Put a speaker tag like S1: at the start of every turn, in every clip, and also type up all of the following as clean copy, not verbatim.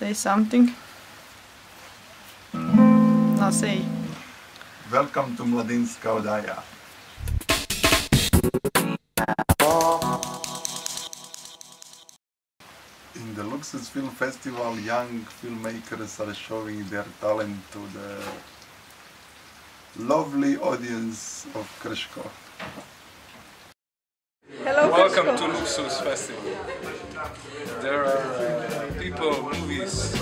S1: say something? Now say.
S2: Welcome to Mladinska, oddaja. In the Luksuz Film Festival, young filmmakers are showing their talent to the lovely audience of Krško.
S1: Hello,
S3: Welcome to Luksuz Festival. There are people, movies.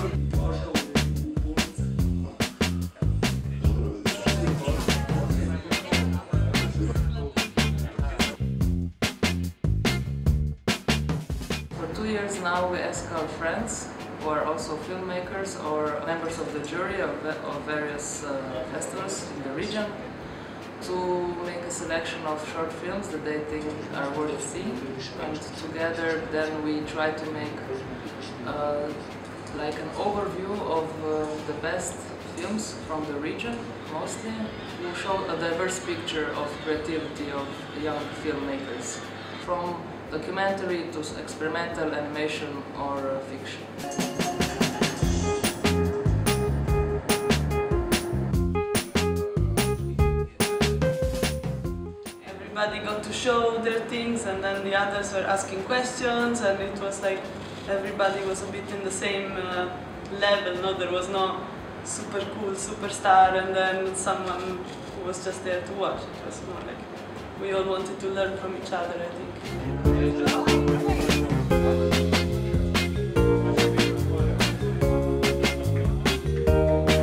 S4: For 2 years now we ask our friends who are also filmmakers or members of the jury of various festivals in the region to make a selection of short films that they think are worth seeing, and together then we try to make like an overview of the best films from the region mostly. We show a diverse picture of creativity of young filmmakers, from documentary to experimental animation or fiction.
S1: Everybody got to show their things, and then the others were asking questions, and it was like everybody was a bit in the same level. No, there was no super cool superstar and then someone who was just there to watch. It was more like we all wanted to learn from each other, I think.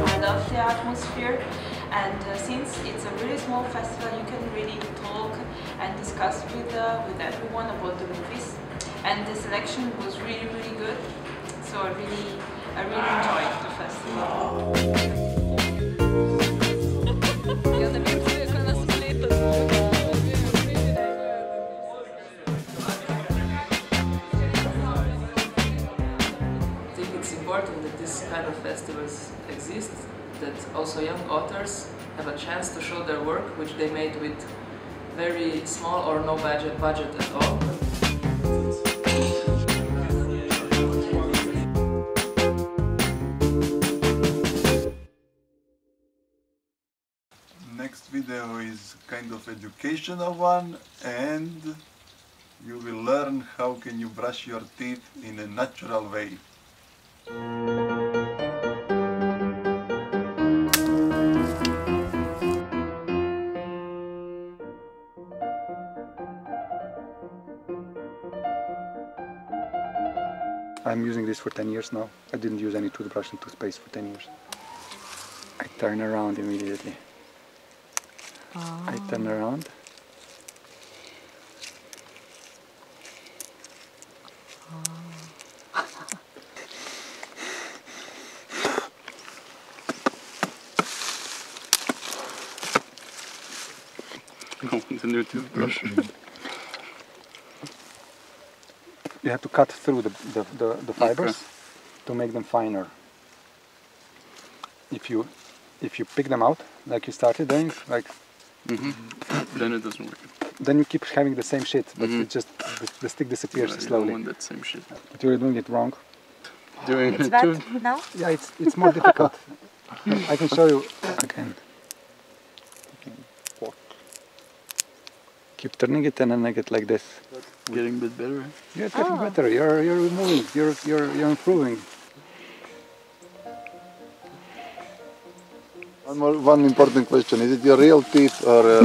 S5: I love the atmosphere, and since it's a really small festival, you can really talk and discuss with everyone about the movies, and the selection was really good, so I really enjoyed the festival.
S4: Important that this kind of festivals exist, that also young authors have a chance to show their work, which they made with very small or no budget at all.
S2: Next video is kind of educational one, and you will learn how can you brush your teeth in a natural way.
S6: I'm using this for 10 years now. I didn't use any toothbrush and toothpaste for 10 years. I turn around immediately. Oh. I turn around.
S3: No, the new toothbrush.
S6: You have to cut through the fibers to make them finer. If you pick them out, like you started doing, like
S3: then it doesn't work.
S6: Then you keep having the same shit, but it just the stick disappears slowly.
S3: I don't want that same shit.
S6: But you're doing it wrong.
S3: Doing
S5: It's
S3: it
S5: wet
S3: too.
S5: now?
S6: Yeah, it's more difficult. I can show you again. Keep turning it and then make it like this.
S3: Getting a bit better.
S6: You're getting better. You're moving. You're improving.
S2: One important question: is it your real teeth or?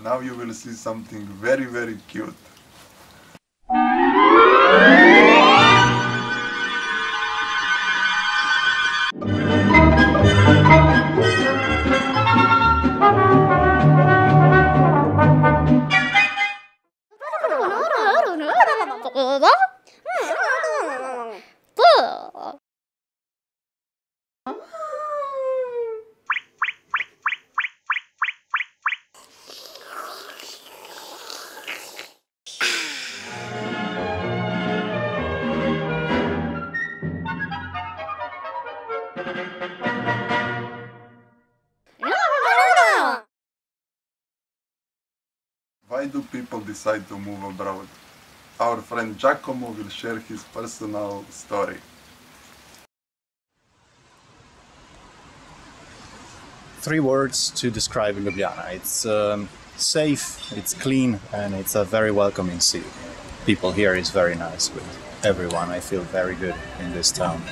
S2: Now you will see something very cute. Why do people decide to move abroad? Our friend Giacomo will share his personal story.
S7: Three words to describe Ljubljana. It's safe, it's clean, and it's a very welcoming city. People here is very nice with everyone. I feel very good in this town.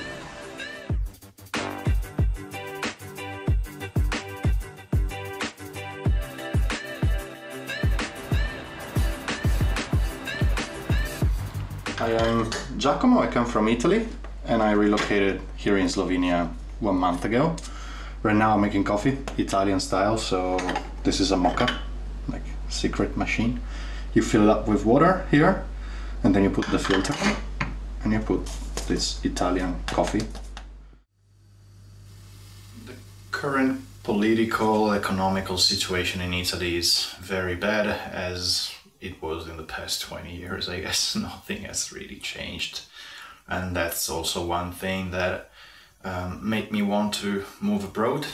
S7: I am Giacomo, I come from Italy and I relocated here in Slovenia 1 month ago. Right now I'm making coffee, Italian style, so this is a mocha, like secret machine. You fill it up with water here and then you put the filter and you put this Italian coffee. The current political, economical situation in Italy is very bad, as it was in the past 20 years, I guess. Nothing has really changed. And that's also one thing that made me want to move abroad.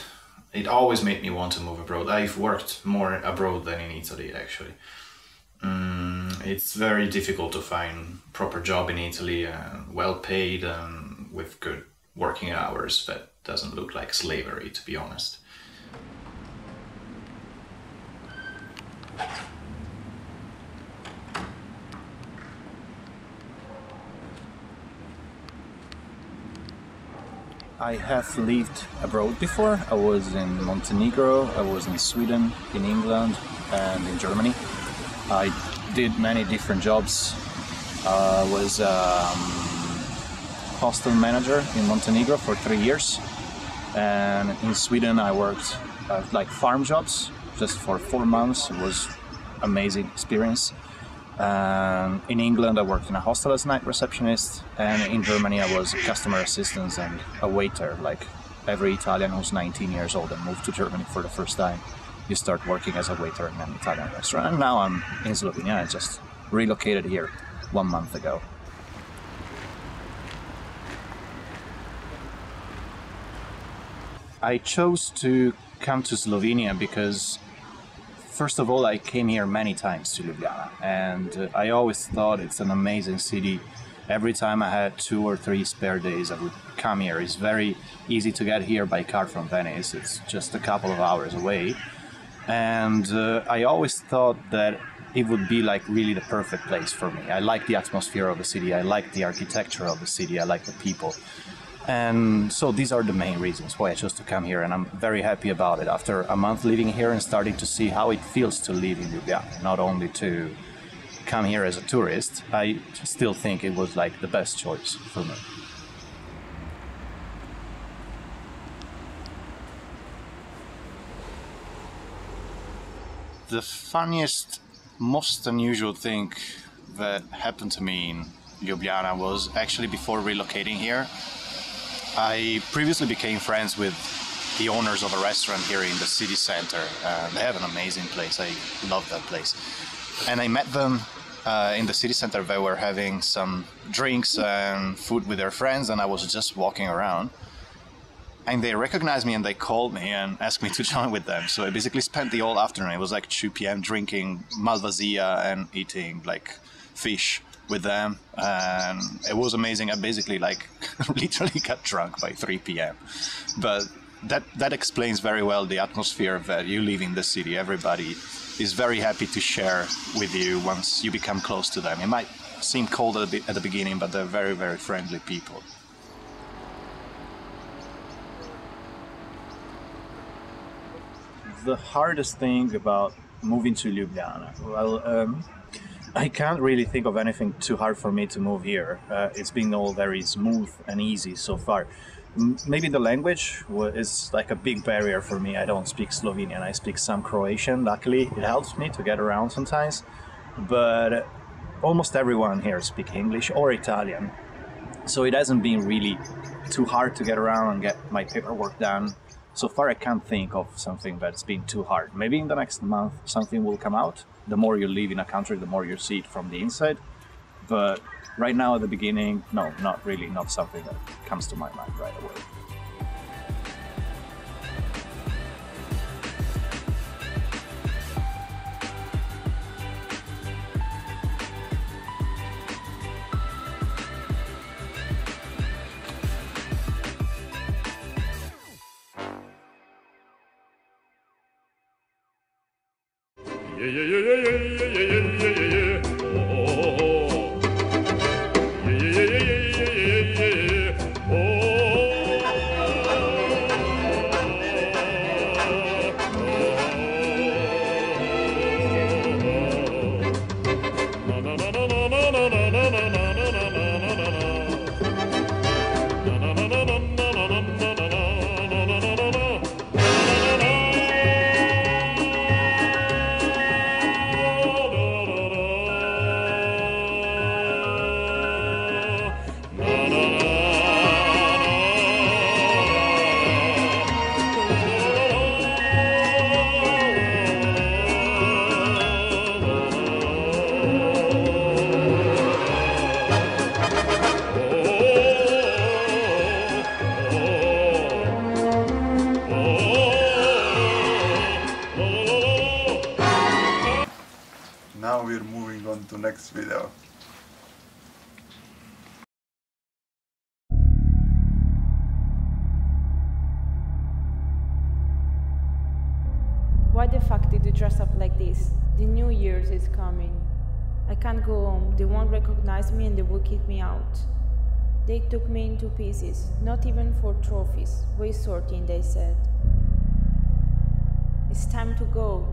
S7: It always made me want to move abroad. I've worked more abroad than in Italy, actually. It's very difficult to find proper job in Italy, well paid and with good working hours that doesn't look like slavery, to be honest. I have lived abroad before. I was in Montenegro, I was in Sweden, in England and in Germany. I did many different jobs. I was hostel manager in Montenegro for 3 years, and in Sweden I worked like farm jobs just for 4 months. It was amazing experience. In England I worked in a hostel as night receptionist, and in Germany I was a customer assistant and a waiter. Like every Italian who's 19 years old and moved to Germany for the first time, you start working as a waiter in an Italian restaurant. And now I'm in Slovenia. I just relocated here 1 month ago. I chose to come to Slovenia because first of all, I came here many times to Ljubljana, and I always thought it's an amazing city. Every time I had 2 or 3 spare days, I would come here. It's very easy to get here by car from Venice. It's just a couple of hours away. And I always thought that it would be like really the perfect place for me. I like the atmosphere of the city. I like the architecture of the city. I like the people. And so these are the main reasons why I chose to come here, and I'm very happy about it. After a month living here and starting to see how it feels to live in Ljubljana, not only to come here as a tourist, I still think it was like the best choice for me. The funniest, most unusual thing that happened to me in Ljubljana was actually before relocating here. I previously became friends with the owners of a restaurant here in the city center. They have an amazing place. I love that place. And I met them in the city center. They were having some drinks and food with their friends, and I was just walking around. And they recognized me and they called me and asked me to join with them. So I basically spent the whole afternoon. It was like 2 p.m. drinking malvasia and eating like fish with them, and it was amazing. I basically like literally got drunk by 3 p.m. But that explains very well the atmosphere that you live in the city. Everybody is very happy to share with you once you become close to them. It might seem cold at the beginning, but they're very, very friendly people. The hardest thing about moving to Ljubljana, well, I can't really think of anything too hard for me to move here. It's been all very smooth and easy so far. Maybe the language is like a big barrier for me. I don't speak Slovenian, I speak some Croatian. Luckily, it helps me to get around sometimes. But almost everyone here speaks English or Italian. So it hasn't been really too hard to get around and get my paperwork done. So far I can't think of something that's been too hard. Maybe in the next month something will come out. The more you live in a country, the more you see it from the inside. But right now at the beginning, no, not really, not something that comes to my mind right away.
S2: Now we're moving on to next video.
S5: Why the fuck did you dress up like this? The New Year's is coming. I can't go home. They won't recognize me and they will kick me out. They took me into pieces, not even for trophies. Waste sorting, they said. It's time to go.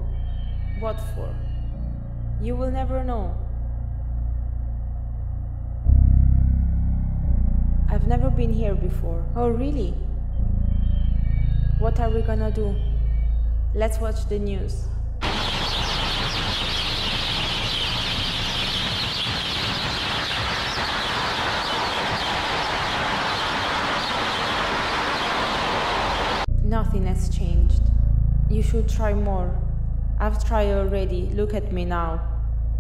S5: What for? You will never know. I've never been here before. Oh, really? What are we gonna do? Let's watch the news. Nothing has changed. You should try more. I've tried already. Look at me now.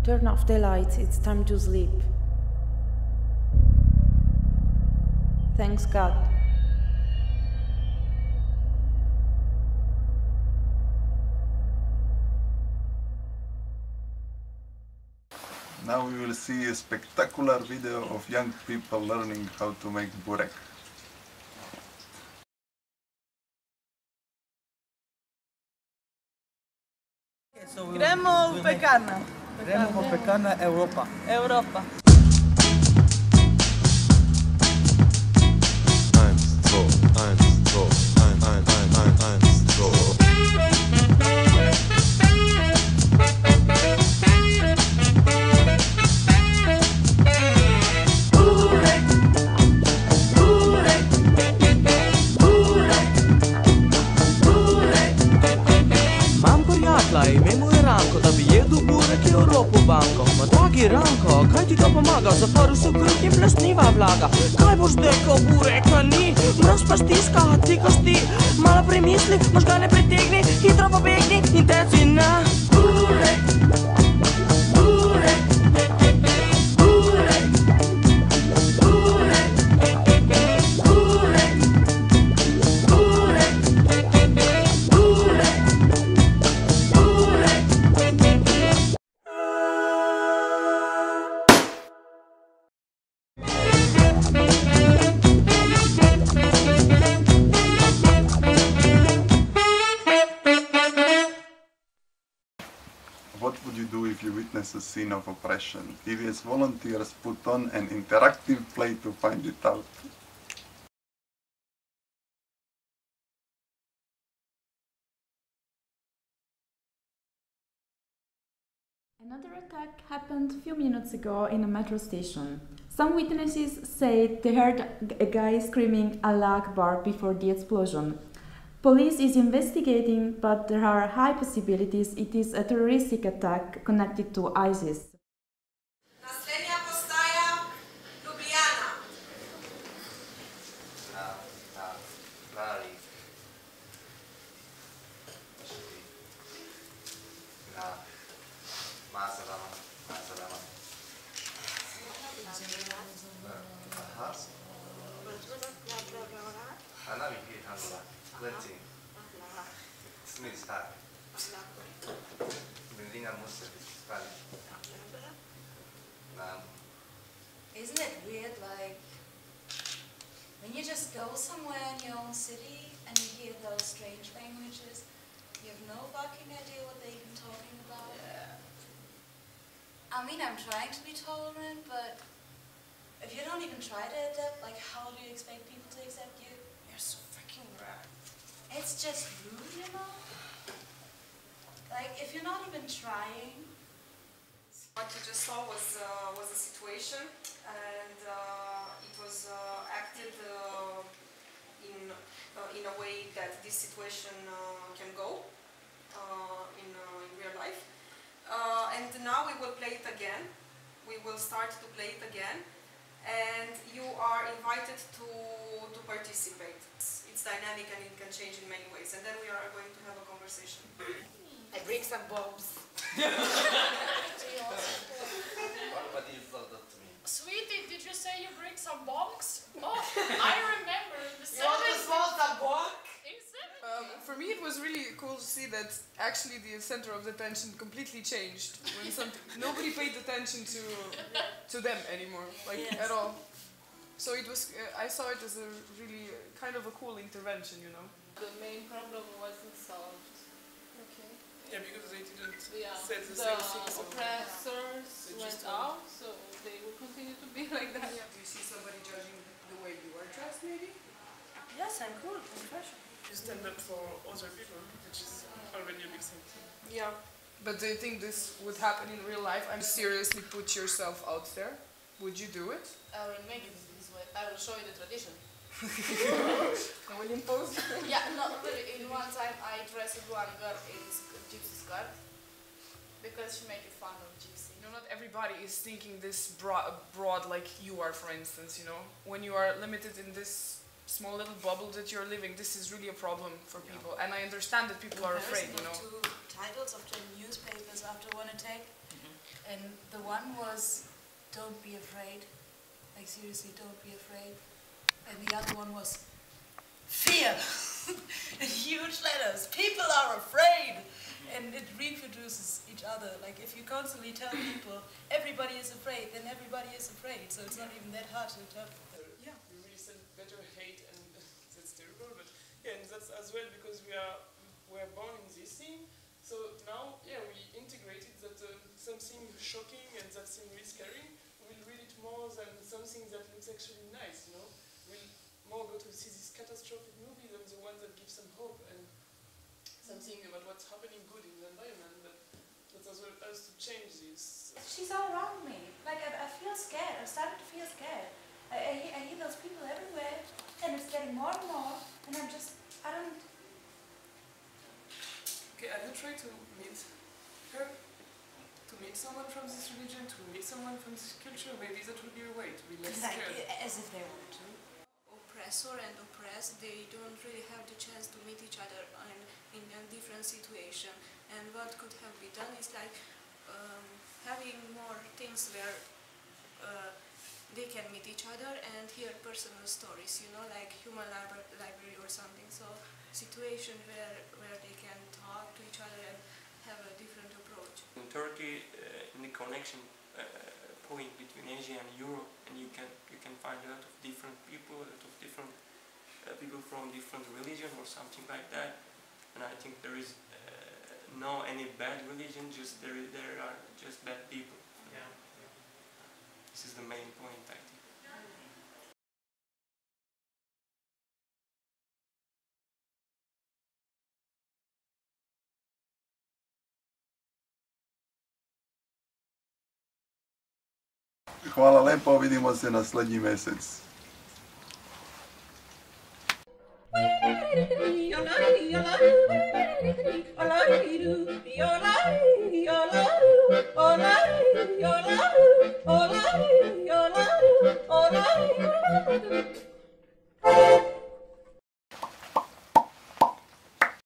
S5: Turn off the lights. It's time to sleep. Thanks God.
S2: Now we will see a spectacular video of young people learning how to make burek.
S1: Gremo v pekarno.
S8: Gremo v pekarno Evropa.
S1: Evropa.
S8: Ma dragi Ranko, kaj ti to pomaga? Zaprl so kruh in plesniva vlaga. Kaj boš dekel, bureka ni? Mraz pa stiska, ti kosti. Malo premisli, možgane pritegni, hitro pobegni in teci na burek. Burek. Burek. Burek. Burek. Burek. Burek.
S2: What would you do if you witness a scene of oppression? EVS volunteers put on an interactive play to find it out.
S9: Another attack happened a few minutes ago in a metro station. Some witnesses say they heard a guy screaming Allah Akbar before the explosion. Police is investigating, but there are high possibilities it is a terroristic attack connected to ISIS.
S10: Naslednja postaja Ljubljana. Isn't it weird, like, when you just go somewhere in your own city and you hear those strange languages, you have no fucking idea what they're even talking about? Yeah. mean, I'm trying to be tolerant, but if you don't even try to adapt, like, how do you expect people to accept you? You're so freaking rare. It's just rude, you know? Like, if you're not even trying.
S11: What you just saw was a situation, and it was acted in a way that this situation can go in real life. And now we will play it again. We will start to play it again, and you are invited to participate. It's dynamic and it can change in many ways, and then we are going to have a conversation.
S12: I bring some bombs.
S13: What is that to me?
S14: Sweetie, did you say you bring some bombs? Oh, I remember the
S12: You want to smoke some bomb?
S15: For me, it was really cool to see that actually the center of attention completely changed when nobody paid attention to them anymore, like at all. So it was. I saw it as a really kind of a cool intervention, you know.
S4: The main problem wasn't solved.
S14: Okay.
S3: Yeah, because they didn't
S4: Yeah,
S3: say the
S4: the
S3: same thing. So
S4: oppressors went out, so they will continue to be like that.
S15: Do you see somebody judging the way you are dressed, maybe?
S14: Yes, I'm cool. I'm fashion.
S3: you stand up for other people, which is already a big thing.
S15: Yeah. But do you think this would happen in real life? I'm seriously put yourself out there. Would you do it?
S14: I will make it this way. I will show you the tradition.
S15: I will impose.
S14: Yeah, no, really. In one time, I dressed one girl in gypsy skirt because she made fun of gypsy.
S15: You know, not everybody is thinking this broad like you are, for instance. You know, when you are limited in this small little bubble that you're living, this is really a problem for people. And I understand that people are afraid. You know.
S10: Two titles of the newspapers after one attack, and the one was "Don't be afraid," like seriously, don't be afraid, and the other one was "Fear," in huge letters. People are afraid, and it reproduces each other. Like if you constantly tell people everybody is afraid, then everybody is afraid. So it's not even that hard to tell.
S3: Yeah, we really said better hate, and that's terrible. But yeah, and that's as well because we're born in this scene. So now, yeah, we integrated that something shocking and that thing really scary, we'll read it more than something that looks actually nice, you know? We'll more go to see this catastrophic movie than the one that gives some hope and something about what's happening good in the environment, but that as well us to change this.
S10: She's all around me. Like I feel scared. I'm starting to feel scared. I hear those people everywhere, and it's getting more and more, and I don't...
S3: Okay, I will try to meet her, to meet someone from this religion, to meet someone from this culture. Maybe that will be a way to be less
S10: Like,
S3: scared.
S10: as if they were to.
S16: Oppressor and oppressed, they don't really have the chance to meet each other in a different situation. And what could have been done is like having more things where they can meet each other and hear personal stories, you know, like human library or something. So situation where they can talk to each other and have a different approach.
S17: In Turkey, in the connection point between Asia and Europe, and you can find a lot of different people, a lot of different people from different religion or something like that. And I think there is no any bad religion, just there are just bad people. Yeah. This is the main point, I think.
S2: Hvala lepo, vidimo se naslednji mesec.
S8: Yola,